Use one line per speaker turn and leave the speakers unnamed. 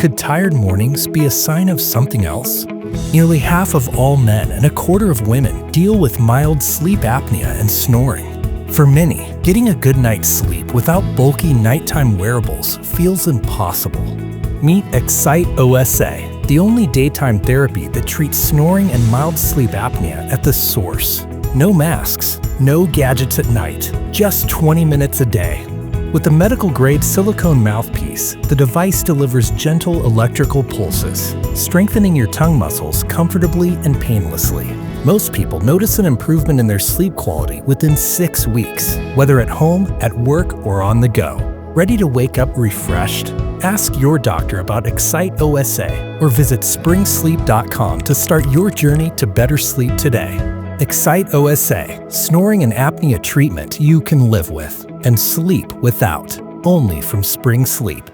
Could tired mornings be a sign of something else? Nearly half of all men and a quarter of women deal with mild sleep apnea and snoring. For many, getting a good night's sleep without bulky nighttime wearables feels impossible. Meet eXciteOSA, the only daytime therapy that treats snoring and mild sleep apnea at the source. No masks, no gadgets at night, just 20 minutes a day. With a medical-grade silicone mouthpiece, the device delivers gentle electrical pulses, strengthening your tongue muscles comfortably and painlessly. Most people notice an improvement in their sleep quality within 6 weeks, whether at home, at work, or on the go. Ready to wake up refreshed? Ask your doctor about eXciteOSA or visit springsleep.com to start your journey to better sleep today. eXciteOSA, snoring and apnea treatment you can live with and sleep without, only from Spring Sleep.